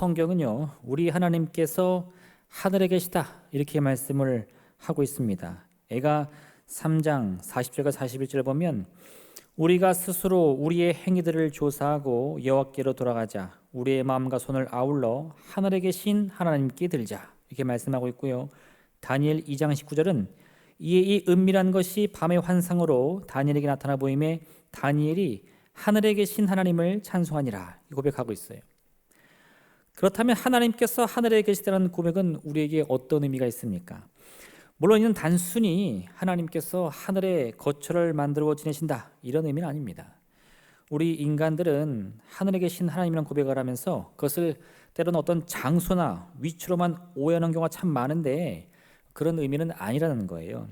성경은요, 우리 하나님께서 하늘에 계시다 이렇게 말씀을 하고 있습니다. 애가 3장 40절과 41절 보면 우리가 스스로 우리의 행위들을 조사하고 여호와께로 돌아가자. 우리의 마음과 손을 아울러 하늘에 계신 하나님께 들자. 이렇게 말씀하고 있고요. 다니엘 2장 19절은 이에 이 은밀한 것이 밤의 환상으로 다니엘에게 나타나 보임에 다니엘이 하늘에 계신 하나님을 찬송하니라 고백하고 있어요. 그렇다면 하나님께서 하늘에 계시다는 고백은 우리에게 어떤 의미가 있습니까? 물론 이는 단순히 하나님께서 하늘에 거처를 만들고 지내신다 이런 의미는 아닙니다. 우리 인간들은 하늘에 계신 하나님이라는 고백을 하면서 그것을 때로는 어떤 장소나 위치로만 오해하는 경우가 참 많은데 그런 의미는 아니라는 거예요.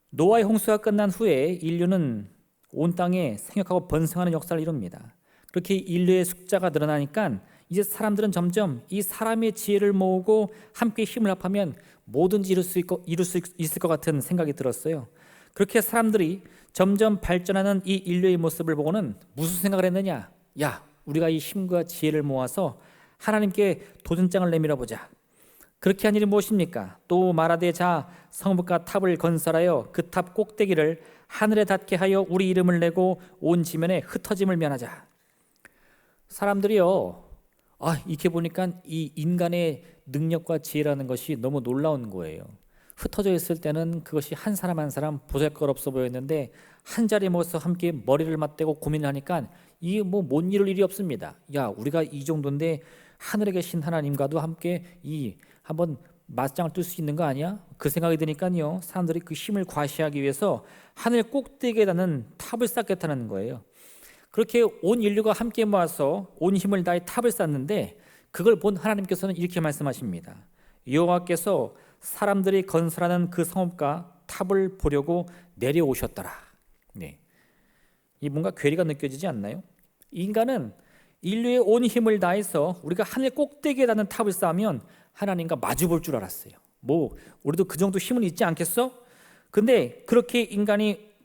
노아의 홍수가 끝난 후에 인류는 온 땅에 생육하고 번성하는 역사를 이룹니다. 그렇게 인류의 숫자가 늘어나니까 이제 사람들은 점점 이 사람의 지혜를 모으고 함께 힘을 합하면 뭐든지 이룰 수 있을 것 같은 생각이 들었어요. 그렇게 사람들이 점점 발전하는 이 인류의 모습을 보고는 무슨 생각을 했느냐? 야, 우리가 이 힘과 지혜를 모아서 하나님께 도전장을 내밀어 보자. 그렇게 한 일이 무엇입니까? 또 말하되 자 성읍과 탑을 건설하여 그 탑 꼭대기를 하늘에 닿게 하여 우리 이름을 내고 온 지면에 흩어짐을 면하자. 사람들이요, 이렇게 보니까 이 인간의 능력과 지혜라는 것이 너무 놀라운 거예요. 흩어져 있을 때는 그것이 한 사람 한 사람 보잘것없어 보였는데 한 자리에 모여서 함께 머리를 맞대고 고민을 하니까 이게 못 이룰 일이 없습니다. 야, 우리가 이 정도인데 하늘에 계신 하나님과도 함께 한번 맞짱을 뜰 수 있는 거 아니야? 그 생각이 드니까요, 사람들이 그 힘을 과시하기 위해서 하늘 꼭대기에 닿는 탑을 쌓겠다는 거예요. 그렇게 온 인류가 함께 모아서 온 힘을 다해 탑을 쌓는데 그걸 본 하나님께서는 이렇게 말씀하십니다. 여호와께서 사람들이 건설하는 그 성읍과 탑을 보려고 내려오셨더라. 네. 이 뭔가 괴리가 느껴지지 않나요? 인간은 인류의 온 힘을 다해서 우리가 하늘 꼭대기에 닿는 탑을 쌓으면 하나님과 마주 볼 줄 알았어요. 우리도 그 정도 힘은 있지 않겠어? 근데 그렇게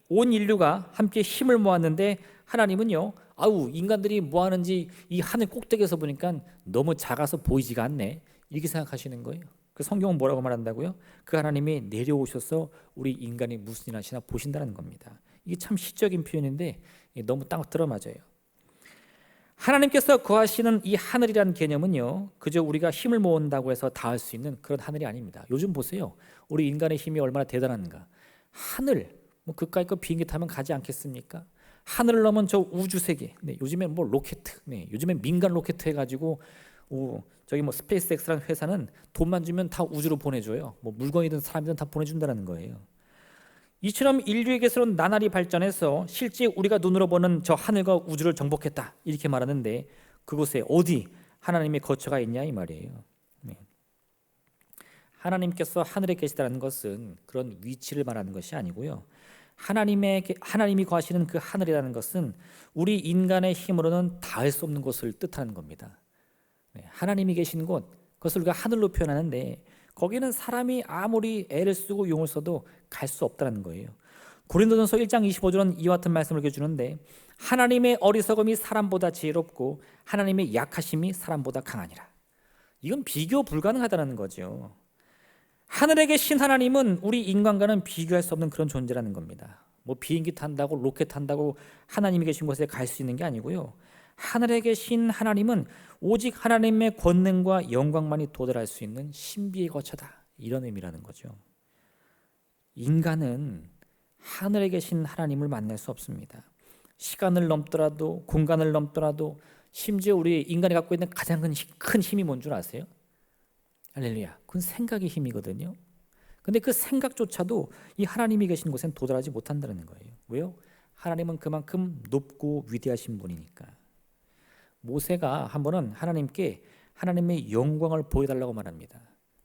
온 인류가 함께 힘을 모았는데 하나님은요, 인간들이 뭐 하는지 이 하늘 꼭대기에서 보니까 너무 작아서 보이지가 않네 이렇게 생각하시는 거예요. 그 성경은 뭐라고 말한다고요? 그 하나님이 내려오셔서 우리 인간이 무슨 일 하시나 보신다는 겁니다. 이게 참 시적인 표현인데 너무 딱 들어맞아요. 하나님께서 거하시는 이 하늘이라는 개념은요, 그저 우리가 힘을 모은다고 해서 닿을 수 있는 그런 하늘이 아닙니다. 요즘 보세요, 우리 인간의 힘이 얼마나 대단한가. 하늘, 그까이 거 비행기 타면 가지 않겠습니까? 하늘을 넘은 저 우주 세계. 네, 요즘엔 로켓, 요즘엔 민간 로켓 해가지고 스페이스X라는 회사는 돈만 주면 다 우주로 보내줘요. 물건이든 사람이든 다 보내준다는 거예요. 이처럼 인류에게서는 나날이 발전해서 실제 우리가 눈으로 보는 저 하늘과 우주를 정복했다 이렇게 말하는데 그곳에 어디 하나님의 거처가 있냐 이 말이에요. 네. 하나님께서 하늘에 계시다는 것은 그런 위치를 말하는 것이 아니고요. 하나님이 거하시는 그 하늘이라는 것은 우리 인간의 힘으로는 닿을 수 없는 곳을 뜻하는 겁니다. 네, 하나님이 계신 곳, 그것을 우리가 하늘로 표현하는데 거기는 사람이 아무리 애를 쓰고 용을 써도 갈 수 없다는 거예요. 고린도전서 1장 25절은 이와 같은 말씀을 해주는데 하나님의 어리석음이 사람보다 지혜롭고 하나님의 약하심이 사람보다 강하니라. 이건 비교 불가능하다는 거죠. 하늘에 계신 하나님은 우리 인간과는 비교할 수 없는 그런 존재라는 겁니다. 비행기 탄다고 로켓 탄다고 하나님이 계신 곳에 갈 수 있는 게 아니고요. 하늘에 계신 하나님은 오직 하나님의 권능과 영광만이 도달할 수 있는 신비의 거처다 이런 의미라는 거죠. 인간은 하늘에 계신 하나님을 만날 수 없습니다. 시간을 넘더라도 공간을 넘더라도 심지어 우리 인간이 갖고 있는 가장 큰 힘이 뭔 줄 아세요? 할렐루야. 그건 생각의 힘이거든요. 근데 그 생각조차도 이 하나님이 계신 곳엔 도달하지 못한다는 거예요. 왜요? 하나님은 그만큼 높고 위대하신 분이니까. 모세가 한 번은 하나님께 하나님의 영광을 보여달라고 말합니다.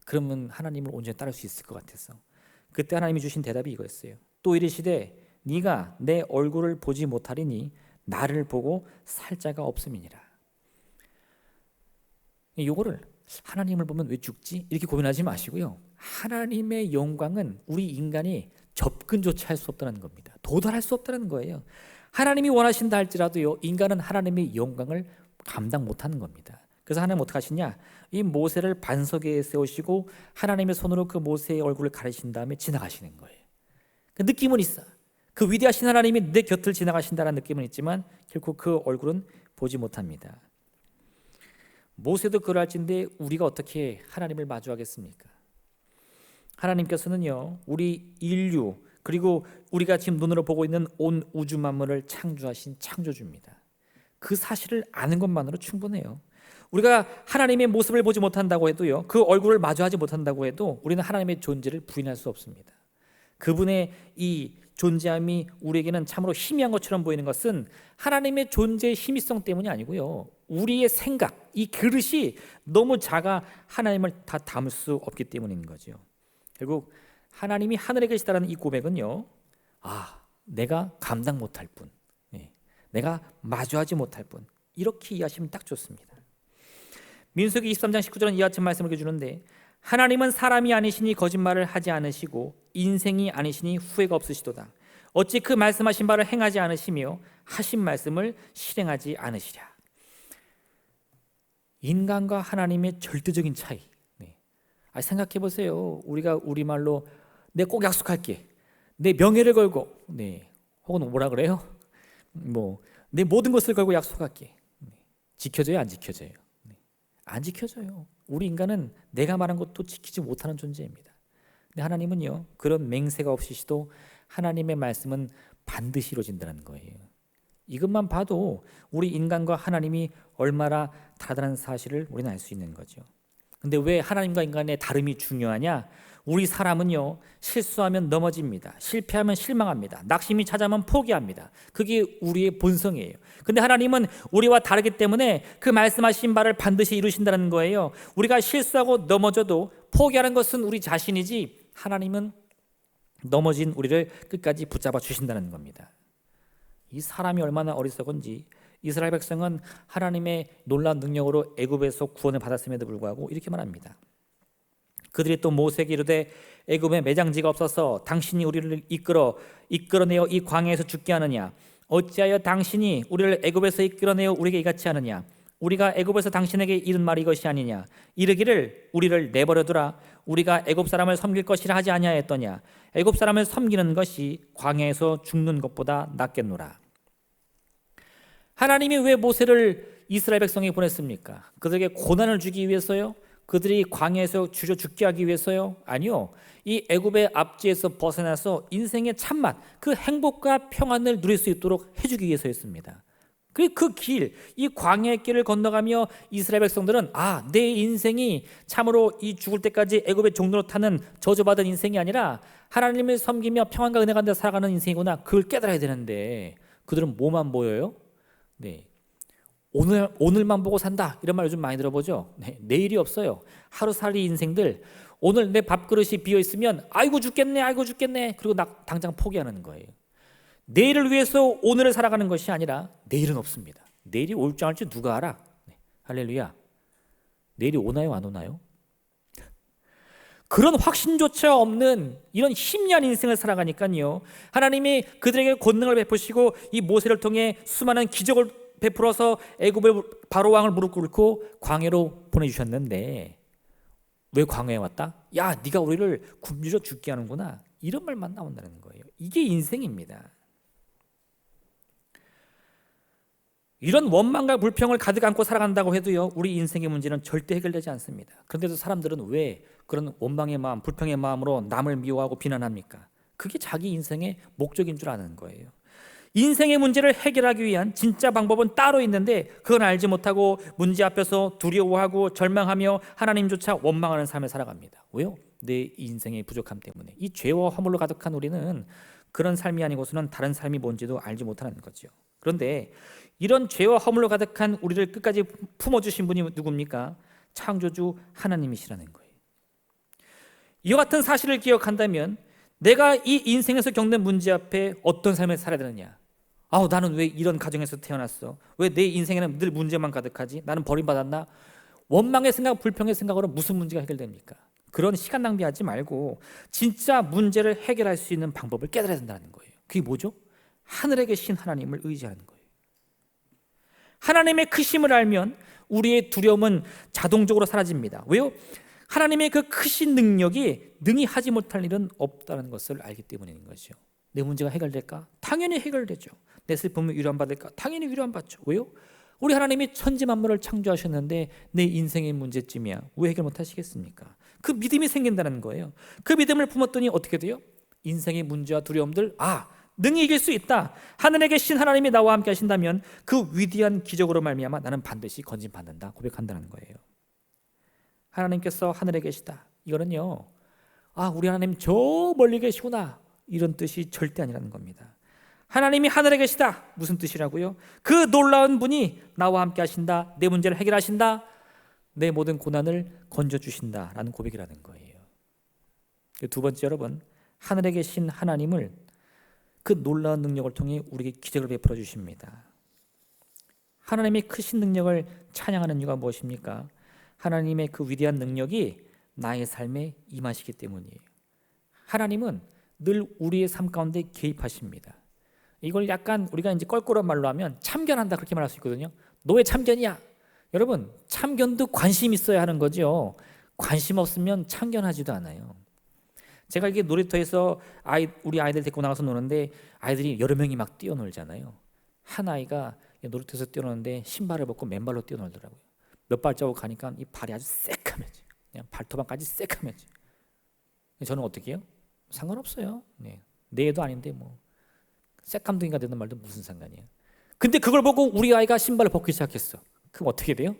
그러면 하나님을 온전히 따를 수 있을 것 같아서. 그때 하나님이 주신 대답이 이거였어요. 또 이르시되 네가 내 얼굴을 보지 못하리니 나를 보고 살 자가 없음이니라. 이거를 하나님을 보면 왜 죽지? 이렇게 고민하지 마시고요. 하나님의 영광은 우리 인간이 접근조차 할 수 없다는 겁니다. 도달할 수 없다는 거예요. 하나님이 원하신다 할지라도요, 인간은 하나님의 영광을 감당 못하는 겁니다. 그래서 하나님 어떻게 하시냐? 이 모세를 반석 위에 세우시고 하나님의 손으로 그 모세의 얼굴을 가리신 다음에 지나가시는 거예요. 그 느낌은 있어. 그 위대하신 하나님이 내 곁을 지나가신다는 느낌은 있지만 결코 그 얼굴은 보지 못합니다. 모세도 그럴진데 우리가 어떻게 하나님을 마주하겠습니까? 하나님께서는요, 우리 인류 그리고 우리가 지금 눈으로 보고 있는 온 우주 만물을 창조하신 창조주입니다. 그 사실을 아는 것만으로 충분해요. 우리가 하나님의 모습을 보지 못한다고 해도요, 그 얼굴을 마주하지 못한다고 해도 우리는 하나님의 존재를 부인할 수 없습니다. 그분의 이 존재함이 우리에게는 참으로 희미한 것처럼 보이는 것은 하나님의 존재의 희미성 때문이 아니고요, 우리의 생각, 이 그릇이 너무 작아 하나님을 다 담을 수 없기 때문인 거죠. 결국 하나님이 하늘에 계시다는 이 고백은요, 내가 감당 못할 뿐, 내가 마주하지 못할 뿐, 이렇게 이해하시면 딱 좋습니다. 민수기 23장 19절은 이와 같은 말씀을 해주는데, 하나님은 사람이 아니시니 거짓말을 하지 않으시고 인생이 아니시니 후회가 없으시도다. 어찌 그 말씀하신 바를 행하지 않으시며 하신 말씀을 실행하지 않으시랴. 인간과 하나님의 절대적인 차이. 생각해 보세요. 우리가 우리말로 내 꼭 약속할게, 내 명예를 걸고, 혹은 뭐라 그래요? 내 모든 것을 걸고 약속할게. 지켜져요, 안 지켜져요? 안 지켜져요. 우리 인간은 내가 말한 것도 지키지 못하는 존재입니다. 근데 하나님은요, 그런 맹세가 없이시도 하나님의 말씀은 반드시 이루어진다는 거예요. 이것만 봐도 우리 인간과 하나님이 얼마나 다르다는 사실을 우리는 알 수 있는 거죠. 근데 왜 하나님과 인간의 다름이 중요하냐? 우리 사람은요, 실수하면 넘어집니다. 실패하면 실망합니다. 낙심이 찾아오면 포기합니다. 그게 우리의 본성이에요. 근데 하나님은 우리와 다르기 때문에 그 말씀하신 바를 반드시 이루신다는 거예요. 우리가 실수하고 넘어져도 포기하는 것은 우리 자신이지, 하나님은 넘어진 우리를 끝까지 붙잡아 주신다는 겁니다. 이 사람이 얼마나 어리석은지, 이스라엘 백성은 하나님의 놀라운 능력으로 애굽에서 구원을 받았음에도 불구하고 이렇게 말합니다. 그들이 또 모세에게 이르되, 애굽에 매장지가 없어서 당신이 우리를 이끌어내어 이 광야에서 죽게 하느냐? 어찌하여 당신이 우리를 애굽에서 이끌어내어 우리에게 이같이 하느냐? 우리가 애굽에서 당신에게 이른 말이 이것이 아니냐? 이르기를 우리를 내버려두라. 우리가 애굽 사람을 섬길 것이라 하지 아니하였더냐? 애굽 사람을 섬기는 것이 광야에서 죽는 것보다 낫겠노라. 하나님이 왜 모세를 이스라엘 백성에게 보냈습니까? 그들에게 고난을 주기 위해서요? 그들이 광야에서 주저 죽게 하기 위해서요? 아니요. 이 애굽의 압제에서 벗어나서 인생의 참맛, 그 행복과 평안을 누릴 수 있도록 해주기 위해서였습니다. 그 길, 이 광야의 길을 건너가며 이스라엘 백성들은 내 인생이 참으로 이 죽을 때까지 애굽의 종로로 타는 저주받은 인생이 아니라 하나님을 섬기며 평안과 은혜 가운데 살아가는 인생이구나, 그걸 깨달아야 되는데 그들은 뭐만 보여요? 오늘만 보고 산다, 이런 말 요즘 많이 들어보죠. 내일이 없어요. 하루살이 인생들, 오늘 내 밥그릇이 비어있으면 아이고 죽겠네, 그리고 당장 포기하는 거예요. 내일을 위해서 오늘을 살아가는 것이 아니라 내일은 없습니다. 내일이 올지 안 올지 누가 알아? 할렐루야. 내일이 오나요, 안 오나요? 그런 확신조차 없는 이런 희미한 인생을 살아가니까요, 하나님이 그들에게 권능을 베푸시고 이 모세를 통해 수많은 기적을 베풀어서 애굽의 바로 왕을 무릎 꿇고 광야로 보내주셨는데, 왜 광야에 왔다? 야, 네가 우리를 굶주려 죽게 하는구나, 이런 말만 나온다는 거예요. 이게 인생입니다. 이런 원망과 불평을 가득 안고 살아간다고 해도요, 우리 인생의 문제는 절대 해결되지 않습니다. 그런데도 사람들은 왜 그런 원망의 마음, 불평의 마음으로 남을 미워하고 비난합니까? 그게 자기 인생의 목적인 줄 아는 거예요. 인생의 문제를 해결하기 위한 진짜 방법은 따로 있는데 그건 알지 못하고 문제 앞에서 두려워하고 절망하며 하나님조차 원망하는 삶을 살아갑니다. 왜요? 내 인생의 부족함 때문에. 이 죄와 허물로 가득한 우리는 그런 삶이 아니고서는 다른 삶이 뭔지도 알지 못하는 거죠. 그런데 이런 죄와 허물로 가득한 우리를 끝까지 품어주신 분이 누굽니까? 창조주 하나님이시라는 거예요. 이와 같은 사실을 기억한다면 내가 이 인생에서 겪는 문제 앞에 어떤 삶을 살아야 되느냐? 나는 왜 이런 가정에서 태어났어? 왜 내 인생에는 늘 문제만 가득하지? 나는 버림받았나? 원망의 생각, 불평의 생각으로 무슨 문제가 해결됩니까? 그런 시간 낭비하지 말고 진짜 문제를 해결할 수 있는 방법을 깨달아야 된다는 거예요. 그게 뭐죠? 하늘에 계신 하나님을 의지하는 거예요. 하나님의 크심을 알면 우리의 두려움은 자동적으로 사라집니다. 왜요? 하나님의 그 크신 능력이 능히 하지 못할 일은 없다는 것을 알기 때문인 거죠. 내 문제가 해결될까? 당연히 해결되죠. 내 슬픔을 위로받을까? 당연히 위로받죠. 왜요? 우리 하나님이 천지 만물을 창조하셨는데 내 인생의 문제쯤이야. 왜 해결 못 하시겠습니까? 그 믿음이 생긴다는 거예요. 그 믿음을 품었더니 어떻게 돼요? 인생의 문제와 두려움들, 능히 이길 수 있다. 하늘에 계신 하나님이 나와 함께 하신다면 그 위대한 기적으로 말미암아 나는 반드시 건진받는다 고백한다는 거예요. 하나님께서 하늘에 계시다. 이거는요, 우리 하나님 저 멀리 계시구나, 이런 뜻이 절대 아니라는 겁니다. 하나님이 하늘에 계시다. 무슨 뜻이라고요? 그 놀라운 분이 나와 함께 하신다. 내 문제를 해결하신다. 내 모든 고난을 건져주신다라는 고백이라는 거예요. 두 번째, 여러분, 하늘에 계신 하나님을 그 놀라운 능력을 통해 우리에게 기적을 베풀어 주십니다. 하나님의 크신 능력을 찬양하는 이유가 무엇입니까? 하나님의 그 위대한 능력이 나의 삶에 임하시기 때문이에요. 하나님은 늘 우리의 삶 가운데 개입하십니다. 이걸 약간 우리가 이제 껄끄러운 말로 하면 참견한다, 그렇게 말할 수 있거든요. 너 왜 참견이야? 여러분, 참견도 관심 있어야 하는 거죠. 관심 없으면 참견하지도 않아요. 제가 이게 놀이터에서 우리 아이들 데리고 나가서 노는데 아이들이 여러 명이 막 뛰어놀잖아요. 한 아이가 놀이터에서 뛰어노는데 신발을 벗고 맨발로 뛰어놀더라고요. 몇 발자국 가니까 이 발이 아주 새카매져. 그냥 발토방까지 새카매져. 저는 어떻게 해요? 상관없어요. 내 애도 아닌데 뭐 새kam둥이가 되는 말도 무슨 상관이에요. 근데 그걸 보고 우리 아이가 신발을 벗기 시작했어. 그럼 어떻게 돼요?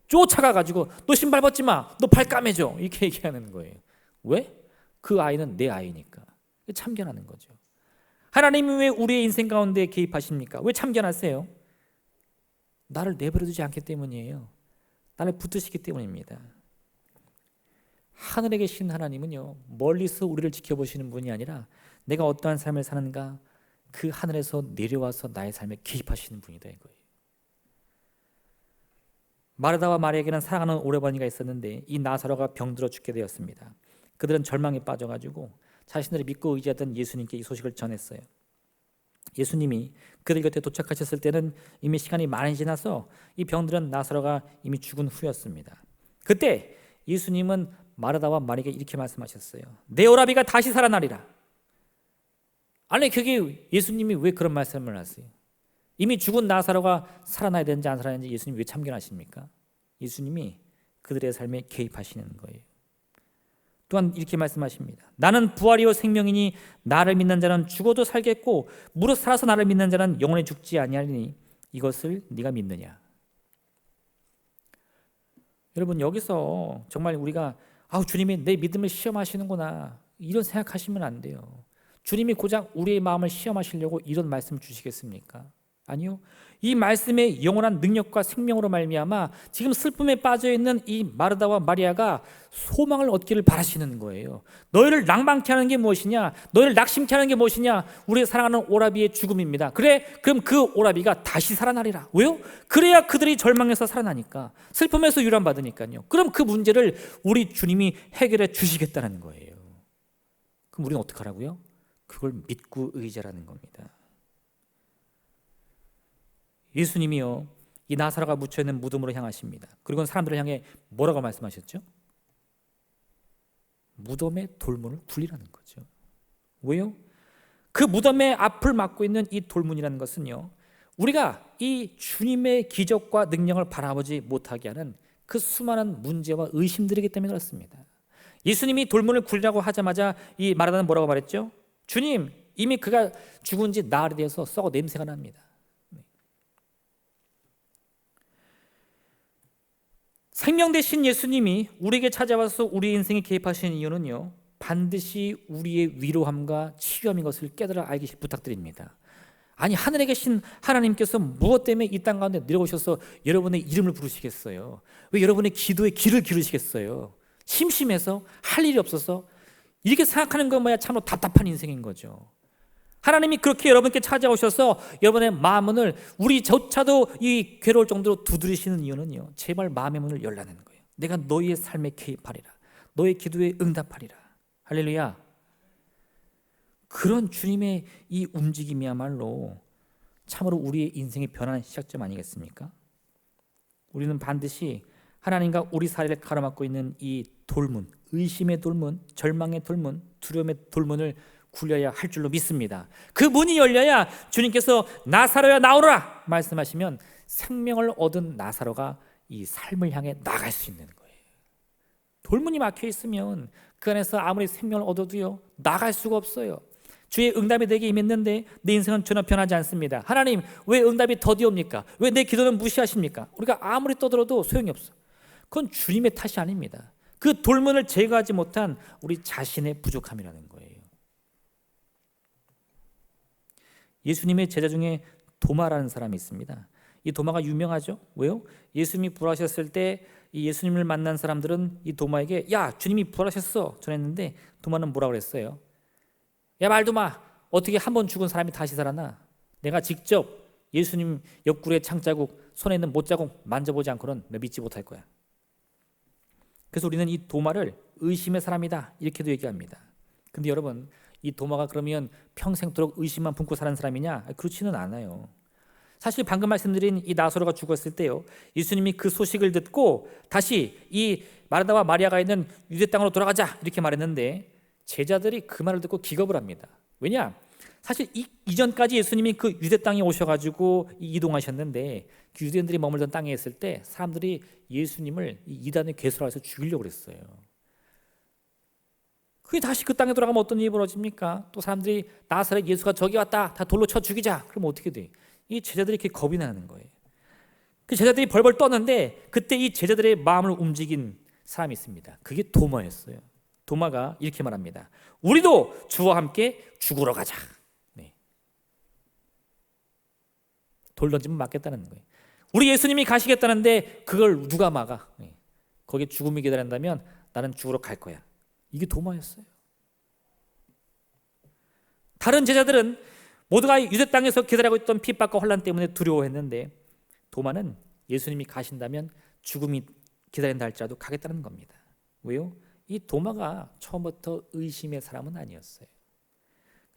쫓아가가지고 너 신발 벗지 마, 너 발 까매져, 이렇게 얘기하는 거예요. 왜? 그 아이는 내 아이니까. 참견하는 거죠. 하나님이 왜 우리의 인생 가운데 개입하십니까? 왜 참견하세요? 나를 내버려두지 않기 때문이에요. 나를 붙드시기 때문입니다. 하늘에 계신 하나님은요, 멀리서 우리를 지켜보시는 분이 아니라 내가 어떠한 삶을 사는가, 그 하늘에서 내려와서 나의 삶에 개입하시는 분이다, 이거예요. 마르다와 마리아에게는 사랑하는 오라버니가 있었는데 이 나사로가 병들어 죽게 되었습니다. 그들은 절망에 빠져가지고 자신들이 믿고 의지하던 예수님께 이 소식을 전했어요. 예수님이 그들 곁에 도착하셨을 때는 이미 시간이 많이 지나서 이 병들은 나사로가 이미 죽은 후였습니다. 그때 예수님은 마르다와 마리아에게 이렇게 말씀하셨어요. 내 오라비가 다시 살아나리라. 아니, 그게 예수님이 왜 그런 말씀을 하세요? 이미 죽은 나사로가 살아나야 되는지 안 살아나는지 예수님이 왜 참견하십니까? 예수님이 그들의 삶에 개입하시는 거예요. 또한 이렇게 말씀하십니다. 나는 부활이요 생명이니 나를 믿는 자는 죽어도 살겠고 무릇 살아서 나를 믿는 자는 영원히 죽지 아니하리니 이것을 네가 믿느냐? 여러분, 여기서 정말 우리가 주님이 내 믿음을 시험하시는구나, 이런 생각하시면 안 돼요. 주님이 고작 우리의 마음을 시험하시려고 이런 말씀을 주시겠습니까? 아니요. 이 말씀의 영원한 능력과 생명으로 말미암아 지금 슬픔에 빠져있는 이 마르다와 마리아가 소망을 얻기를 바라시는 거예요. 너희를 낭망케 하는 게 무엇이냐? 너희를 낙심케 하는 게 무엇이냐? 우리의 사랑하는 오라비의 죽음입니다. 그럼 그 오라비가 다시 살아나리라. 왜요? 그래야 그들이 절망에서 살아나니까, 슬픔에서 유람받으니까요. 그럼 그 문제를 우리 주님이 해결해 주시겠다는 거예요. 그럼 우리는 어떻게 하라고요? 그걸 믿고 의지하라는 겁니다. 예수님이요, 이 나사로가 묻혀있는 무덤으로 향하십니다. 그리고 사람들을 향해 뭐라고 말씀하셨죠? 무덤의 돌문을 굴리라는 거죠. 왜요? 그 무덤의 앞을 막고 있는 이 돌문이라는 것은요, 우리가 이 주님의 기적과 능력을 바라보지 못하게 하는 그 수많은 문제와 의심들이기 때문에 그렇습니다. 예수님이 돌문을 굴리라고 하자마자 이 마르다는 뭐라고 말했죠? 주님, 이미 그가 죽은 지 나흘이 되어서 썩어 냄새가 납니다. 생명 되신 예수님이 우리에게 찾아와서 우리 인생에 개입하시는 이유는요, 반드시 우리의 위로함과 치유함인 것을 깨달아 알기 부탁드립니다. 아니, 하늘에 계신 하나님께서 무엇 때문에 이 땅 가운데 내려오셔서 여러분의 이름을 부르시겠어요? 왜 여러분의 기도에 귀를 기르시겠어요? 심심해서? 할 일이 없어서? 이렇게 생각하는 것만야 참으로 답답한 인생인 거죠. 하나님이 그렇게 여러분께 찾아오셔서 여러분의 마음문을 우리조차도 이 괴로울 정도로 두드리시는 이유는요, 제발 마음의 문을 열라는 거예요. 내가 너희의 삶에 개입하리라. 너의 기도에 응답하리라. 할렐루야. 그런 주님의 이 움직임이야말로 참으로 우리의 인생의 변화의 시작점 아니겠습니까? 우리는 반드시 하나님과 우리 사이를 가로막고 있는 이 돌문, 의심의 돌문, 절망의 돌문, 두려움의 돌문을 굴려야 할 줄로 믿습니다. 그 문이 열려야 주님께서 나사로야 나오라 말씀하시면 생명을 얻은 나사로가 이 삶을 향해 나갈 수 있는 거예요. 돌문이 막혀 있으면 그 안에서 아무리 생명을 얻어도요 나갈 수가 없어요. 주의 응답이 내게 임했는데 내 인생은 전혀 변하지 않습니다. 하나님 왜 응답이 더디옵니까? 왜 내 기도는 무시하십니까? 우리가 아무리 떠들어도 소용이 없어. 그건 주님의 탓이 아닙니다. 그 돌문을 제거하지 못한 우리 자신의 부족함이라는 거예요. 예수님의 제자 중에 도마라는 사람이 있습니다. 이 도마가 유명하죠. 왜요? 예수님이 부활하셨을 때 이 예수님을 만난 사람들은 이 도마에게 야 주님이 부활하셨어 전했는데 도마는 뭐라고 그랬어요? 야 말도마, 어떻게 한 번 죽은 사람이 다시 살아나? 내가 직접 예수님 옆구리에 창자국, 손에 있는 못자국 만져보지 않고는 믿지 못할 거야. 그래서 우리는 이 도마를 의심의 사람이다 이렇게도 얘기합니다. 근데 여러분, 이 도마가 그러면 평생도록 의심만 품고 사는 사람이냐? 그렇지는 않아요. 사실 방금 말씀드린 이 나사로가 죽었을 때요, 예수님이 그 소식을 듣고 다시 이 마르다와 마리아가 있는 유대 땅으로 돌아가자 이렇게 말했는데 제자들이 그 말을 듣고 기겁을 합니다. 왜냐? 사실 이전까지 예수님이 그 유대 땅에 오셔가지고 이동하셨는데 그 유대인들이 머물던 땅에 있을 때 사람들이 예수님을 이단의 괴수라서 죽이려고 그랬어요. 그게 다시 그 땅에 돌아가면 어떤 일이 벌어집니까? 또 사람들이 나사렛 예수가 저기 왔다, 다 돌로 쳐 죽이자. 그러면 어떻게 돼? 이 제자들이 이렇게 겁이 나는 거예요. 그 제자들이 벌벌 떴는데 그때 이 제자들의 마음을 움직인 사람이 있습니다. 그게 도마였어요. 도마가 이렇게 말합니다. 우리도 주와 함께 죽으러 가자. 네. 돌 던지면 맞겠다는 거예요. 우리 예수님이 가시겠다는데 그걸 누가 막아? 네. 거기에 죽음이 기다린다면 나는 죽으러 갈 거야. 이게 도마였어요. 다른 제자들은 모두가 유대 땅에서 기다리고 있던 핍박과 혼란 때문에 두려워했는데 도마는 예수님이 가신다면 죽음이 기다린다 할지라도 가겠다는 겁니다. 왜요? 이 도마가 처음부터 의심의 사람은 아니었어요.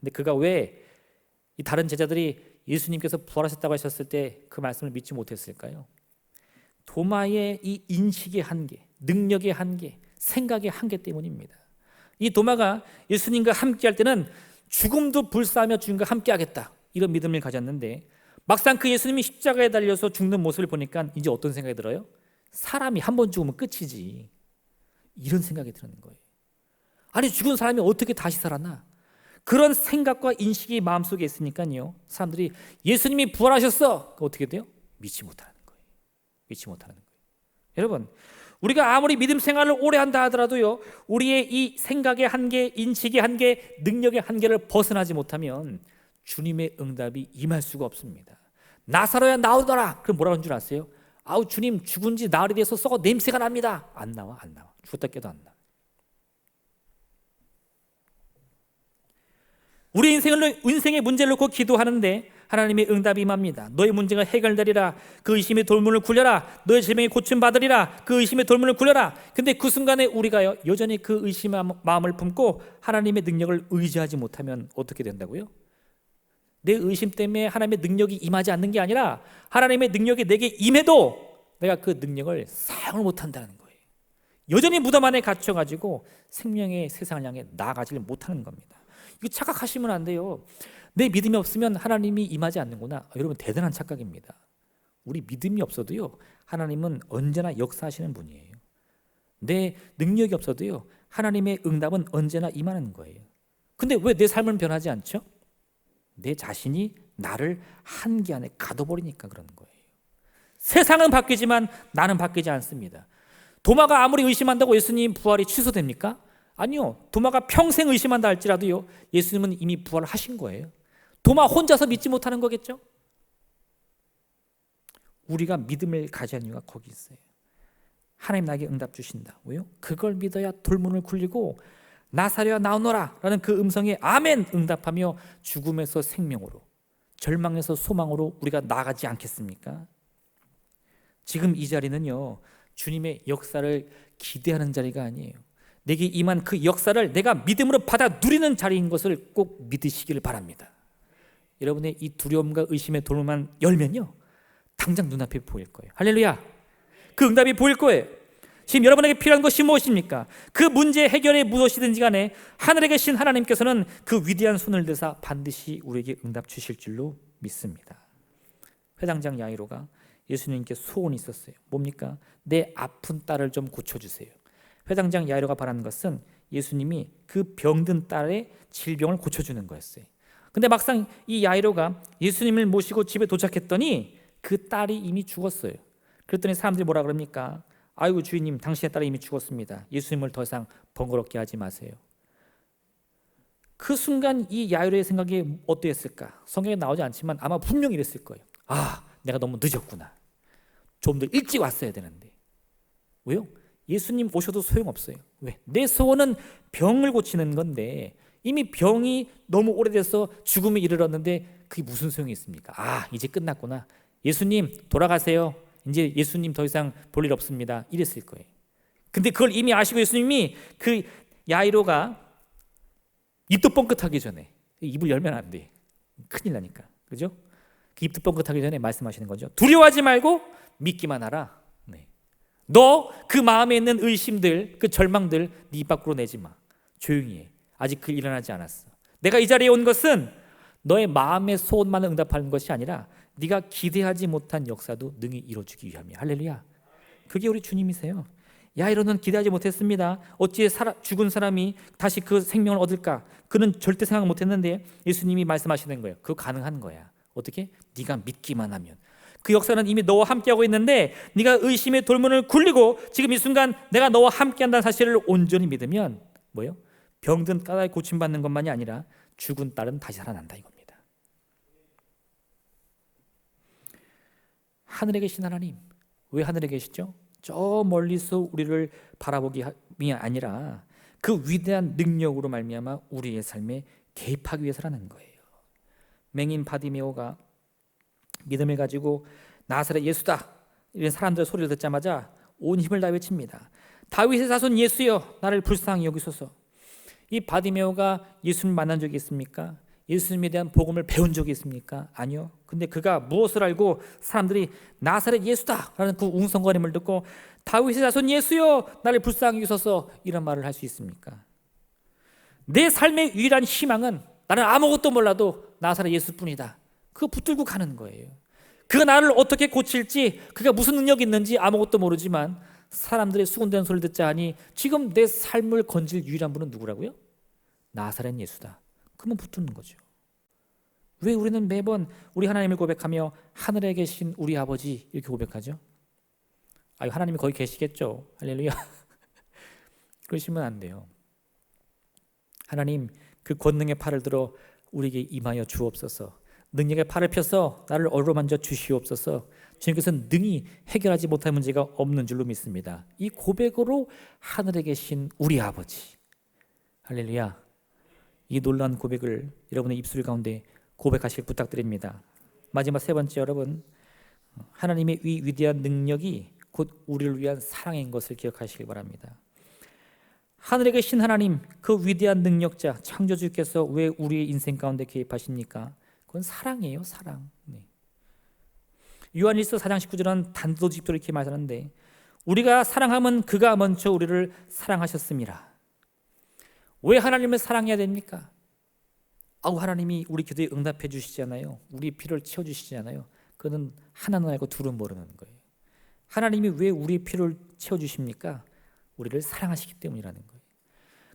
근데 그가 왜 이 다른 제자들이 예수님께서 부활하셨다고 하셨을 때 그 말씀을 믿지 못했을까요? 도마의 이 인식의 한계, 능력의 한계, 생각의 한계 때문입니다. 이 도마가 예수님과 함께 할 때는 죽음도 불사하며 주님과 함께 하겠다 이런 믿음을 가졌는데 막상 그 예수님이 십자가에 달려서 죽는 모습을 보니까 이제 어떤 생각이 들어요? 사람이 한 번 죽으면 끝이지, 이런 생각이 드는 거예요. 아니 죽은 사람이 어떻게 다시 살아나? 그런 생각과 인식이 마음속에 있으니까요 사람들이 예수님이 부활하셨어, 어떻게 돼요? 믿지 못하는 거예요. 믿지 못하는 거예요. 여러분, 우리가 아무리 믿음 생활을 오래 한다 하더라도요 우리의 이 생각의 한계, 인식의 한계, 능력의 한계를 벗어나지 못하면 주님의 응답이 임할 수가 없습니다. 나사로야 나오더라. 그럼 뭐라는 줄 아세요? 아우 주님 죽은 지 나흘이 돼서 썩어 냄새가 납니다. 안 나와. 죽었다 깨도 안 나와. 우리 인생의 문제를 놓고 기도하는데 하나님의 응답이 임합니다. 너의 문제가 해결되리라. 그 의심의 돌문을 굴려라. 너의 질병이 고침받으리라. 그 의심의 돌문을 굴려라. 근데 그 순간에 우리가요 여전히 그 의심의 마음을 품고 하나님의 능력을 의지하지 못하면 어떻게 된다고요? 내 의심 때문에 하나님의 능력이 임하지 않는 게 아니라 하나님의 능력이 내게 임해도 내가 그 능력을 사용을 못한다는 거예요. 여전히 무덤 안에 갇혀가지고 생명의 세상을 향해 나아가지를 못하는 겁니다. 이거 착각하시면 안 돼요. 내 믿음이 없으면 하나님이 임하지 않는구나. 여러분 대단한 착각입니다. 우리 믿음이 없어도요 하나님은 언제나 역사하시는 분이에요. 내 능력이 없어도요 하나님의 응답은 언제나 임하는 거예요. 근데 왜 내 삶은 변하지 않죠? 내 자신이 나를 한계 안에 가둬버리니까 그런 거예요. 세상은 바뀌지만 나는 바뀌지 않습니다. 도마가 아무리 의심한다고 예수님 부활이 취소됩니까? 아니요. 도마가 평생 의심한다 할지라도요 예수님은 이미 부활을 하신 거예요. 도마 혼자서 믿지 못하는 거겠죠? 우리가 믿음을 가져야 하는 이유가 거기 있어요. 하나님 나에게 응답 주신다. 왜요? 그걸 믿어야 돌문을 굴리고 나사로야 나오너라 라는 그 음성에 아멘 응답하며 죽음에서 생명으로, 절망에서 소망으로 우리가 나아가지 않겠습니까? 지금 이 자리는요 주님의 역사를 기대하는 자리가 아니에요. 내게 임한 그 역사를 내가 믿음으로 받아 누리는 자리인 것을 꼭 믿으시기를 바랍니다. 여러분의 이 두려움과 의심의 돌문만 열면요 당장 눈앞에 보일 거예요. 할렐루야. 그 응답이 보일 거예요. 지금 여러분에게 필요한 것이 무엇입니까? 그 문제 해결에 무엇이든지 간에 하늘에 계신 하나님께서는 그 위대한 손을 드사 반드시 우리에게 응답 주실 줄로 믿습니다. 회당장 야이로가 예수님께 소원이 있었어요. 뭡니까? 내 아픈 딸을 좀 고쳐주세요. 회당장 야이로가 바라는 것은 예수님이 그 병든 딸의 질병을 고쳐주는 거였어요. 근데 막상 이 야이로가 예수님을 모시고 집에 도착했더니 그 딸이 이미 죽었어요. 그랬더니 사람들이 뭐라 그럽니까? 아이고 주인님, 당신의 딸이 이미 죽었습니다. 예수님을 더 이상 번거롭게 하지 마세요. 그 순간 이 야이로의 생각이 어떠했을까? 성경에 나오지 않지만 아마 분명히 이랬을 거예요. 아, 내가 너무 늦었구나. 좀 더 일찍 왔어야 되는데. 왜요? 예수님 오셔도 소용없어요. 왜? 내 소원은 병을 고치는 건데 이미 병이 너무 오래돼서 죽음에 이르렀는데 그게 무슨 소용이 있습니까? 아, 이제 끝났구나. 예수님 돌아가세요. 이제 예수님 더 이상 볼 일 없습니다. 이랬을 거예요. 근데 그걸 이미 아시고 예수님이 그 야이로가 입도 뻥끗하기 전에, 입을 열면 안 돼. 큰일 나니까. 그죠? 그 입도 뻥끗하기 전에 말씀하시는 거죠. 두려워하지 말고 믿기만 하라. 네. 너 그 마음에 있는 의심들, 그 절망들 네 입 밖으로 내지 마. 조용히 해. 아직 그 일어나지 않았어. 내가 이 자리에 온 것은 너의 마음의 소원만 응답하는 것이 아니라 네가 기대하지 못한 역사도 능히 이루어주기 위함이야. 할렐루야. 그게 우리 주님이세요. 야이로는 기대하지 못했습니다. 어찌 죽은 사람이 다시 그 생명을 얻을까? 그는 절대 생각 못했는데 예수님이 말씀하시는 거예요. 그거 가능한 거야. 어떻게? 네가 믿기만 하면. 그 역사는 이미 너와 함께하고 있는데 네가 의심의 돌문을 굴리고 지금 이 순간 내가 너와 함께한다는 사실을 온전히 믿으면 뭐예요? 병든 딸이 고침받는 것만이 아니라 죽은 딸은 다시 살아난다 이겁니다. 하늘에 계신 하나님, 왜 하늘에 계시죠? 저 멀리서 우리를 바라보기 아니라 그 위대한 능력으로 말미암아 우리의 삶에 개입하기 위해서라는 거예요. 맹인 바디메오가 믿음을 가지고 나사렛 예수다 이런 사람들의 소리를 듣자마자 온 힘을 다 외칩니다. 다윗의 자손 예수여 나를 불쌍히 여기소서. 이 바디메오가 예수님 만난 적이 있습니까? 예수님에 대한 복음을 배운 적이 있습니까? 아니요. 근데 그가 무엇을 알고 사람들이 나사렛 예수다 라는 그 웅성거림을 듣고 다윗의 자손 예수여 나를 불쌍히 여기소서 이런 말을 할 수 있습니까? 내 삶의 유일한 희망은 나는 아무것도 몰라도 나사렛 예수뿐이다. 그거 붙들고 가는 거예요. 그가 나를 어떻게 고칠지, 그가 무슨 능력이 있는지 아무것도 모르지만 사람들의 수군대는 소리를 듣자 하니 지금 내 삶을 건질 유일한 분은 누구라고요? 나사렛 예수다. 그러면 붙드는 거죠. 왜 우리는 매번 우리 하나님을 고백하며 하늘에 계신 우리 아버지 이렇게 고백하죠? 아, 하나님이 거기 계시겠죠. 할렐루야. 그러시면 안 돼요. 하나님 그 권능의 팔을 들어 우리에게 임하여 주옵소서. 능력의 팔을 펴서 나를 어루만져 주시옵소서. 주님께서는 능히 해결하지 못할 문제가 없는 줄로 믿습니다. 이 고백으로 하늘에 계신 우리 아버지, 할렐루야, 이 놀라운 고백을 여러분의 입술 가운데 고백하시길 부탁드립니다. 마지막 세 번째, 여러분, 하나님의 이 위대한 능력이 곧 우리를 위한 사랑인 것을 기억하시길 바랍니다. 하늘에 계신 하나님, 그 위대한 능력자 창조주께서 왜 우리의 인생 가운데 개입하십니까? 그건 사랑이에요. 사랑. 네. 요한일서 4장 19절은 단도직입적으로 이렇게 말하는데 우리가 사랑하면 그가 먼저 우리를 사랑하셨습니다. 왜 하나님을 사랑해야 됩니까? 하나님이 우리 기도에 응답해 주시잖아요. 우리 피를 채워주시잖아요. 그는 하나는 알고 둘은 모르는 거예요. 하나님이 왜 우리 피를 채워주십니까? 우리를 사랑하시기 때문이라는 거예요.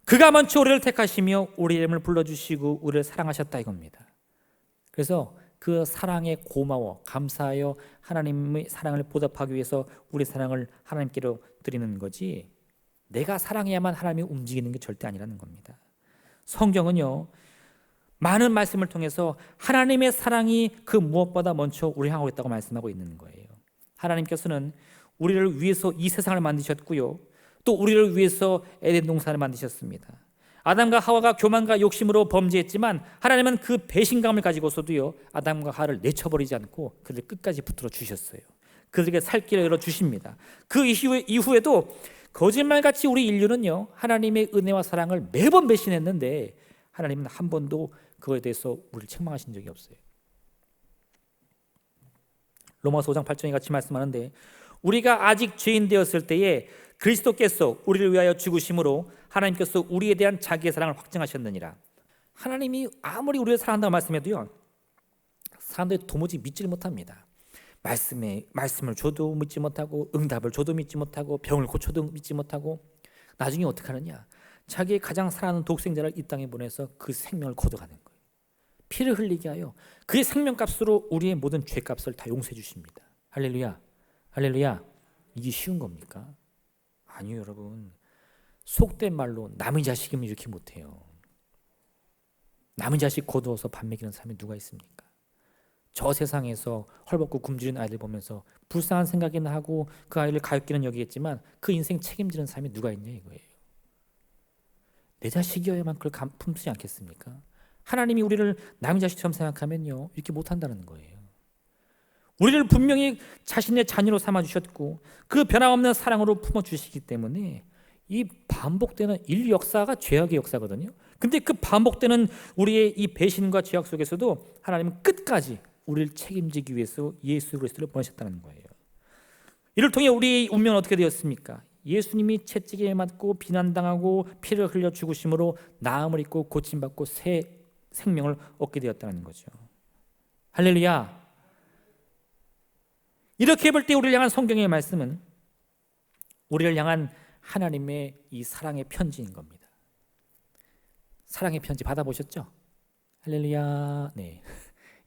그가 먼저 우리를 택하시며 우리 이름을 불러주시고 우리를 사랑하셨다 이겁니다. 그래서 그 사랑에 고마워 감사하여 하나님의 사랑을 보답하기 위해서 우리 사랑을 하나님께로 드리는 거지, 내가 사랑해야만 하나님이 움직이는 게 절대 아니라는 겁니다. 성경은요 많은 말씀을 통해서 하나님의 사랑이 그 무엇보다 먼저 우리 향하고 있다고 말씀하고 있는 거예요. 하나님께서는 우리를 위해서 이 세상을 만드셨고요, 또 우리를 위해서 에덴 동산을 만드셨습니다. 아담과 하와가 교만과 욕심으로 범죄했지만 하나님은 그 배신감을 가지고서도요 아담과 하와를 내쳐버리지 않고 그들을 끝까지 붙들어 주셨어요. 그들에게 살 길을 열어 주십니다. 그 이후에도 거짓말같이 우리 인류는요 하나님의 은혜와 사랑을 매번 배신했는데 하나님은 한 번도 그거에 대해서 우리를 책망하신 적이 없어요. 로마서 5장 8절에 같이 말씀하는데 우리가 아직 죄인 되었을 때에 그리스도께서 우리를 위하여 죽으심으로 하나님께서 우리에 대한 자기의 사랑을 확증하셨느니라. 하나님이 아무리 우리를 사랑한다고 말씀해도요, 사람들이 도무지 믿지를 못합니다. 말씀을 줘도 믿지 못하고, 응답을 줘도 믿지 못하고, 병을 고쳐도 믿지 못하고, 나중에 어떻게 하느냐? 자기의 가장 사랑하는 독생자를 이 땅에 보내서 그 생명을 거둬가는 거예요. 피를 흘리게 하여 그의 생명값으로 우리의 모든 죄값을 다 용서해 주십니다. 할렐루야, 할렐루야. 이게 쉬운 겁니까? 아니요, 여러분. 속된 말로 남의 자식이면 이렇게 못해요. 남의 자식 거두어서 밥 먹이는 사람이 누가 있습니까? 저 세상에서 헐벗고 굶주린 아이들 보면서 불쌍한 생각이나 하고 그 아이를 가엾기는 여기겠지만 그 인생 책임지는 사람이 누가 있냐 이거예요. 내 자식이어야만 그걸 품지 않겠습니까? 하나님이 우리를 남의 자식처럼 생각하면요, 이렇게 못한다는 거예요. 우리를 분명히 자신의 자녀로 삼아주셨고 그 변함없는 사랑으로 품어주시기 때문에 이 반복되는 인류 역사가 죄악의 역사거든요. 근데 그 반복되는 우리의 이 배신과 죄악 속에서도 하나님은 끝까지 우리를 책임지기 위해서 예수 그리스도를 보내셨다는 거예요. 이를 통해 우리의 운명은 어떻게 되었습니까? 예수님이 채찍에 맞고 비난당하고 피를 흘려 죽으심으로 나음을 입고 고침받고 새 생명을 얻게 되었다는 거죠. 할렐루야. 이렇게 볼 때 우리를 향한 성경의 말씀은 우리를 향한 하나님의 이 사랑의 편지인 겁니다. 사랑의 편지 받아보셨죠? 할렐루야. 네.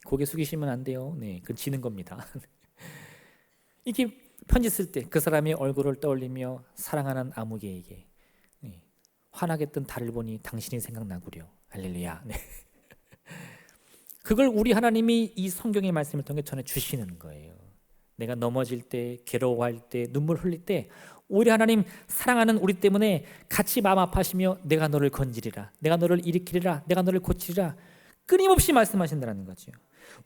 고개 숙이시면 안 돼요. 네, 그건 지는 겁니다. 이렇게 편지 쓸 때 그 사람의 얼굴을 떠올리며 사랑하는 아무개에게 환하게 뜬 달을 보니 당신이 생각나구려. 할렐루야. 네. 그걸 우리 하나님이 이 성경의 말씀을 통해 전해 주시는 거예요. 내가 넘어질 때, 괴로워할 때, 눈물 흘릴 때 우리 하나님 사랑하는 우리 때문에 같이 마음 아파하시며 내가 너를 건지리라, 내가 너를 일으키리라, 내가 너를 고치리라 끊임없이 말씀하신다는 거죠.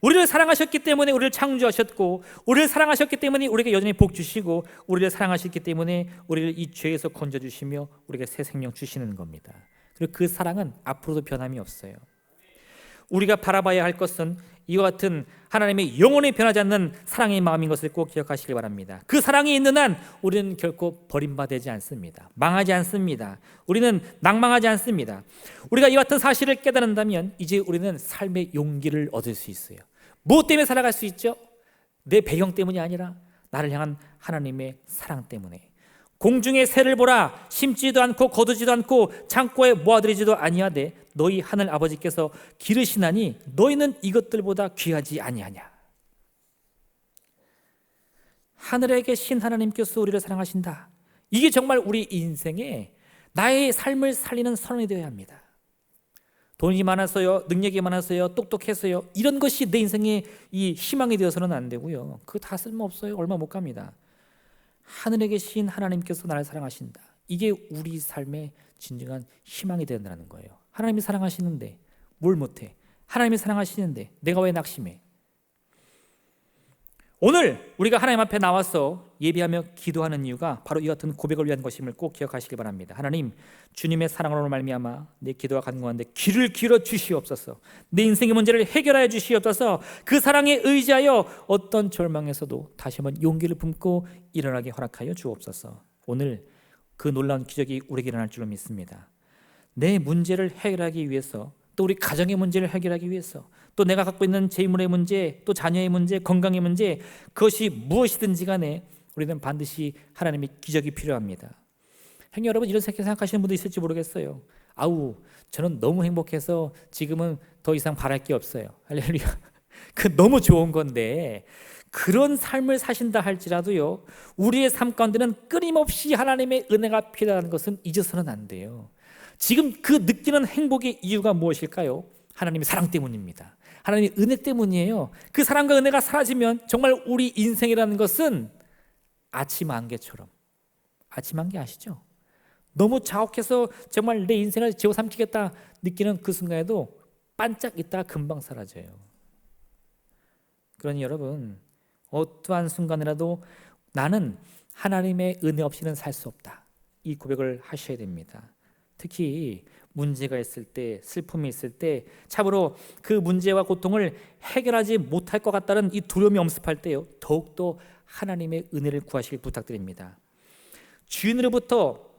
우리를 사랑하셨기 때문에 우리를 창조하셨고, 우리를 사랑하셨기 때문에 우리에게 여전히 복 주시고, 우리를 사랑하셨기 때문에 우리를 이 죄에서 건져주시며 우리에게 새 생명 주시는 겁니다. 그리고 그 사랑은 앞으로도 변함이 없어요. 우리가 바라봐야 할 것은 이와 같은 하나님의 영원히 변하지 않는 사랑의 마음인 것을 꼭 기억하시기 바랍니다. 그 사랑이 있는 한 우리는 결코 버림받지 않습니다. 망하지 않습니다. 우리는 낭망하지 않습니다. 우리가 이와 같은 사실을 깨달은다면 이제 우리는 삶의 용기를 얻을 수 있어요. 무엇 때문에 살아갈 수 있죠? 내 배경 때문이 아니라 나를 향한 하나님의 사랑 때문에. 공중의 새를 보라, 심지도 않고 거두지도 않고 창고에 모아들이지도 아니하되 너희 하늘 아버지께서 기르시나니 너희는 이것들보다 귀하지 아니하냐. 하늘에 계신 하나님께서 우리를 사랑하신다. 이게 정말 우리 인생에 나의 삶을 살리는 선언이 되어야 합니다. 돈이 많아서요, 능력이 많아서요, 똑똑해서요, 이런 것이 내 인생의 이 희망이 되어서는 안 되고요. 그거 다 쓸모없어요. 얼마 못 갑니다. 하늘에 계신 하나님께서 나를 사랑하신다. 이게 우리 삶의 진정한 희망이 된다는 거예요. 하나님이 사랑하시는데 뭘 못해? 하나님이 사랑하시는데 내가 왜 낙심해? 오늘 우리가 하나님 앞에 나와서 예배하며 기도하는 이유가 바로 이 같은 고백을 위한 것임을 꼭 기억하시기 바랍니다. 하나님, 주님의 사랑으로 말미암아 내 기도가 간구한데 귀를 기울여 주시옵소서. 내 인생의 문제를 해결하여 주시옵소서. 그 사랑에 의지하여 어떤 절망에서도 다시 한번 용기를 품고 일어나게 허락하여 주옵소서. 오늘 그 놀라운 기적이 우리에게 일어날 줄로 믿습니다. 내 문제를 해결하기 위해서, 또 우리 가정의 문제를 해결하기 위해서, 또 내가 갖고 있는 재물의 문제, 또 자녀의 문제, 건강의 문제, 그것이 무엇이든지 간에 우리는 반드시 하나님의 기적이 필요합니다. 형님 여러분, 이런 생각하시는 분도 있을지 모르겠어요. 아우, 저는 너무 행복해서 지금은 더 이상 바랄 게 없어요. 할렐루야. 그 너무 좋은 건데, 그런 삶을 사신다 할지라도요, 우리의 삶 가운데는 끊임없이 하나님의 은혜가 필요한 것은 잊어서는 안 돼요. 지금 그 느끼는 행복의 이유가 무엇일까요? 하나님의 사랑 때문입니다. 하나님의 은혜 때문이에요. 그 사랑과 은혜가 사라지면 정말 우리 인생이라는 것은 아침 안개처럼, 아침 안개 아시죠? 너무 자욱해서 정말 내 인생을 집어삼키겠다 느끼는 그 순간에도 반짝 있다가 금방 사라져요. 그러니 여러분, 어떠한 순간이라도 나는 하나님의 은혜 없이는 살 수 없다, 이 고백을 하셔야 됩니다. 특히 문제가 있을 때, 슬픔이 있을 때 참으로 그 문제와 고통을 해결하지 못할 것 같다는 이 두려움이 엄습할 때요, 더욱더 하나님의 은혜를 구하시길 부탁드립니다. 주인으로부터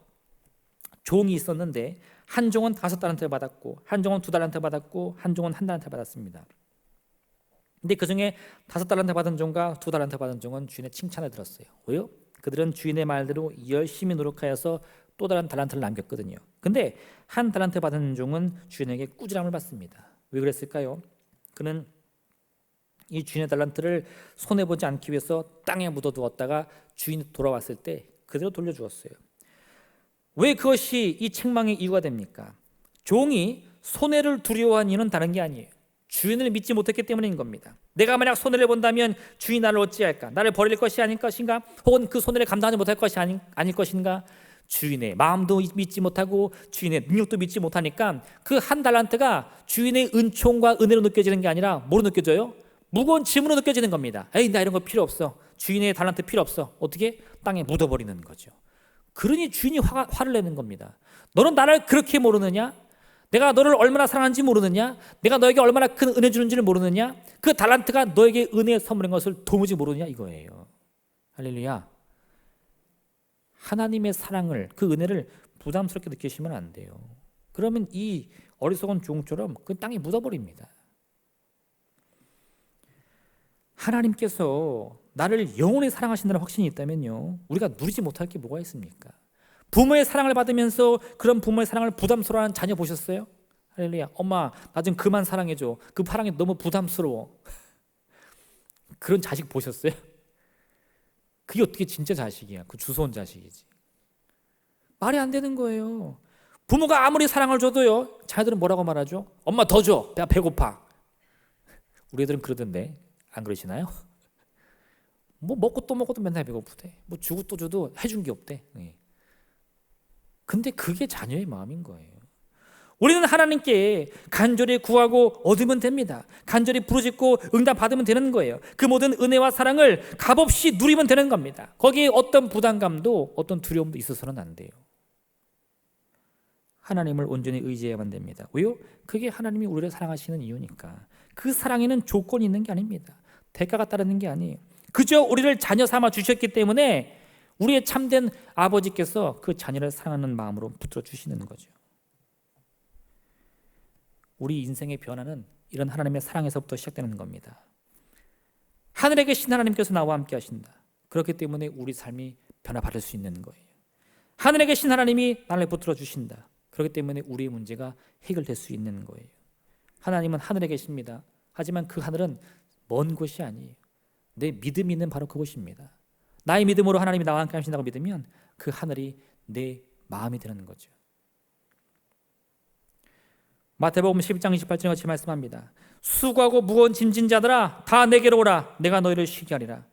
종이 있었는데 한 종은 5달란트를 받았고 한 종은 2달란트 받았고 한 종은 1달란트 받았습니다. 근데 그 중에 5달란트 받은 종과 2달란트 받은 종은 주인의 칭찬을 들었어요. 왜요? 그들은 주인의 말대로 열심히 노력하여서 또 다른 달란트를 남겼거든요. 근데 1달란트 받은 종은 주인에게 꾸지람을 받습니다. 왜 그랬을까요? 그는 이 주인의 달란트를 손해보지 않기 위해서 땅에 묻어두었다가 주인이 돌아왔을 때 그대로 돌려주었어요. 왜 그것이 이 책망의 이유가 됩니까? 종이 손해를 두려워한 이유는 다른 게 아니에요. 주인을 믿지 못했기 때문인 겁니다. 내가 만약 손해를 본다면 주인이 나를 어찌할까? 나를 버릴 것이 아닐 것인가? 혹은 그 손해를 감당하지 못할 것이 아닐 것인가? 주인의 마음도 믿지 못하고 주인의 능력도 믿지 못하니까 그 1달란트가 주인의 은총과 은혜로 느껴지는 게 아니라 뭐로 느껴져요? 무거운 짐으로 느껴지는 겁니다. 에이, 나 이런 거 필요 없어. 주인의 달란트 필요 없어. 어떻게? 땅에 묻어버리는 거죠. 그러니 주인이 화를 내는 겁니다. 너는 나를 그렇게 모르느냐? 내가 너를 얼마나 사랑하는지 모르느냐? 내가 너에게 얼마나 큰 은혜 주는지를 모르느냐? 그 달란트가 너에게 은혜의 선물인 것을 도무지 모르느냐 이거예요. 할렐루야. 하나님의 사랑을, 그 은혜를 부담스럽게 느끼시면 안 돼요. 그러면 이 어리석은 종처럼 그 땅에 묻어버립니다. 하나님께서 나를 영원히 사랑하신다는 확신이 있다면요, 우리가 누리지 못할 게 뭐가 있습니까? 부모의 사랑을 받으면서 그런 부모의 사랑을 부담스러워하는 자녀 보셨어요? 할렐루야. 엄마, 나 좀 그만 사랑해줘. 그 사랑이 너무 부담스러워. 그런 자식 보셨어요? 그게 어떻게 진짜 자식이야? 그 주워온 자식이지. 말이 안 되는 거예요. 부모가 아무리 사랑을 줘도요, 자녀들은 뭐라고 말하죠? 엄마 더 줘. 내가 배고파. 우리 애들은 그러던데 안 그러시나요? 뭐 먹고 또 먹어도 맨날 배고프대. 뭐 주고 또 줘도 해준 게 없대. 근데 그게 자녀의 마음인 거예요. 우리는 하나님께 간절히 구하고 얻으면 됩니다. 간절히 부르짖고 응답 받으면 되는 거예요. 그 모든 은혜와 사랑을 값없이 누리면 되는 겁니다. 거기에 어떤 부담감도 어떤 두려움도 있어서는 안 돼요. 하나님을 온전히 의지해야만 됩니다. 왜요? 그게 하나님이 우리를 사랑하시는 이유니까. 그 사랑에는 조건이 있는 게 아닙니다. 대가가 따르는 게 아니에요. 그저 우리를 자녀 삼아 주셨기 때문에 우리의 참된 아버지께서 그 자녀를 사랑하는 마음으로 붙들어 주시는 거죠. 우리 인생의 변화는 이런 하나님의 사랑에서부터 시작되는 겁니다. 하늘에 계신 하나님께서 나와 함께 하신다. 그렇기 때문에 우리 삶이 변화받을 수 있는 거예요. 하늘에 계신 하나님이 나를 붙들어 주신다. 그렇기 때문에 우리의 문제가 해결될 수 있는 거예요. 하나님은 하늘에 계십니다. 하지만 그 하늘은 먼 곳이 아니에요. 내 믿음이 있는 바로 그곳입니다. 나의 믿음으로 하나님이 나와 함께 하신다고 믿으면 그 하늘이 내 마음이 되는 거죠. 마태복음 12장 28절에 같이 말씀합니다. 수고하고 무거운 짐진 자들아 다 내게로 오라. 내가 너희를 쉬게 하리라.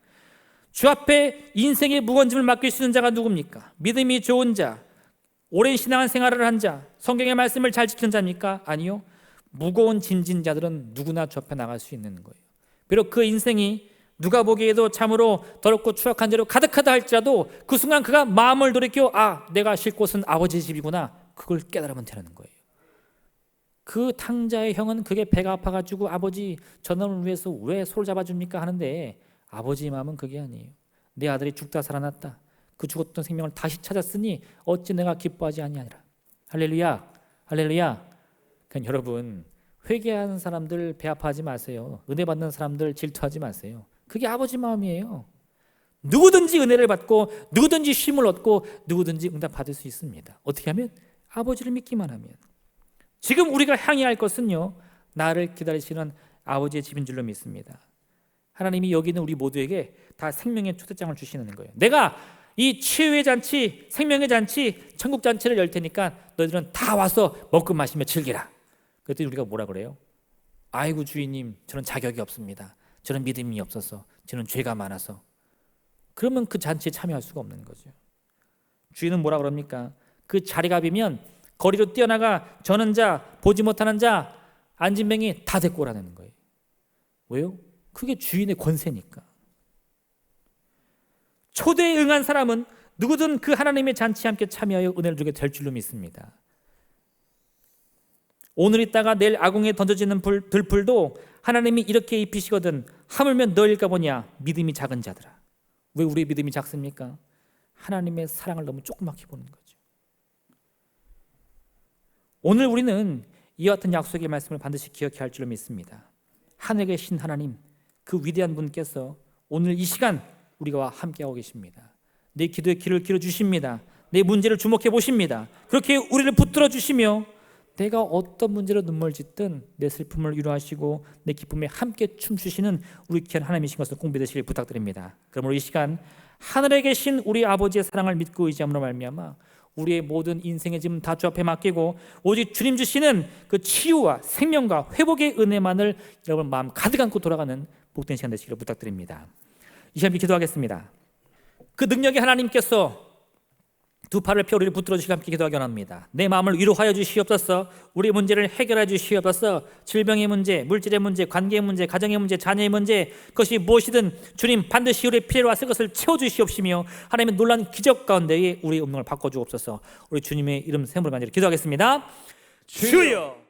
주 앞에 인생의 무거운 짐을 맡길 수 있는 자가 누굽니까? 믿음이 좋은 자, 오랜 신앙한 생활을 한 자, 성경의 말씀을 잘 지키는 자입니까? 아니요. 무거운 짐진 자들은 누구나 주 앞에 나갈 수 있는 거예요. 비록 그 인생이 누가 보기에도 참으로 더럽고 추악한 죄로 가득하다 할지라도 그 순간 그가 마음을 돌이켜 내가 쉴 곳은 아버지 집이구나. 그걸 깨달으면 되는 거예요. 그 탕자의 형은 그게 배가 아파가지고 아버지 저놈을 위해서 왜 소를 잡아줍니까 하는데 아버지의 마음은 그게 아니에요. 내 아들이 죽다 살아났다. 그 죽었던 생명을 다시 찾았으니 어찌 내가 기뻐하지 아니하리라. 할렐루야. 할렐루야. 그러니까 여러분, 회개하는 사람들 배 아파하지 마세요. 은혜 받는 사람들 질투하지 마세요. 그게 아버지 마음이에요. 누구든지 은혜를 받고 누구든지 쉼을 얻고 누구든지 응답 받을 수 있습니다. 어떻게 하면? 아버지를 믿기만 하면. 지금 우리가 향해야 할 것은요, 나를 기다리시는 아버지의 집인 줄로 믿습니다. 하나님이 여기 있는 우리 모두에게 다 생명의 초대장을 주시는 거예요. 내가 이 치유의 잔치, 생명의 잔치, 천국 잔치를 열 테니까 너희들은 다 와서 먹고 마시며 즐기라. 그랬더니 우리가 뭐라 그래요? 아이고 주인님, 저는 자격이 없습니다. 저는 믿음이 없어서, 저는 죄가 많아서. 그러면 그 잔치에 참여할 수가 없는 거죠. 주인은 뭐라 그럽니까? 그 자리가 비면 거리로 뛰어나가 저는 자, 보지 못하는 자, 앉은 맹이 다 데리고 오라는 거예요. 왜요? 그게 주인의 권세니까. 초대에 응한 사람은 누구든 그 하나님의 잔치에 함께 참여하여 은혜를 주게 될 줄로 믿습니다. 오늘 있다가 내일 아궁이에 던져지는 들풀도 하나님이 이렇게 입히시거든 하물며 너일까 보냐 믿음이 작은 자들아. 왜 우리의 믿음이 작습니까? 하나님의 사랑을 너무 조그맣게 보는 거죠. 오늘 우리는 이와 같은 약속의 말씀을 반드시 기억해야 할 줄로 믿습니다. 하늘에 계신 하나님, 그 위대한 분께서 오늘 이 시간 우리와 함께하고 계십니다. 내 기도에 귀를 기울여 주십니다. 내 문제를 주목해 보십니다. 그렇게 우리를 붙들어 주시며 내가 어떤 문제로 눈물 짓든 내 슬픔을 위로하시고 내 기쁨에 함께 춤추시는 우리 귀한 하나님이신 것을 공부되시길 부탁드립니다. 그러므로 이 시간 하늘에 계신 우리 아버지의 사랑을 믿고 의지함으로 말미암아 우리의 모든 인생의 짐 다 주 앞에 맡기고 오직 주님 주시는 그 치유와 생명과 회복의 은혜만을 여러분 마음 가득 안고 돌아가는 복된 시간 되시기를 부탁드립니다. 이 시간 기도하겠습니다. 그 능력의 하나님께서 두 팔을 펴 우리를 붙들어 주시고 함께 기도하기 원합니다. 내 마음을 위로하여 주시옵소서. 우리의 문제를 해결해 주시옵소서. 질병의 문제, 물질의 문제, 관계의 문제, 가정의 문제, 자녀의 문제, 그것이 무엇이든 주님 반드시 우리의 필요와 쓸 것을 채워주시옵시며 하나님의 놀라운 기적 가운데에 우리의 운명을 바꿔주옵소서. 우리 주님의 이름 세물을 간절히 기도하겠습니다. 주여!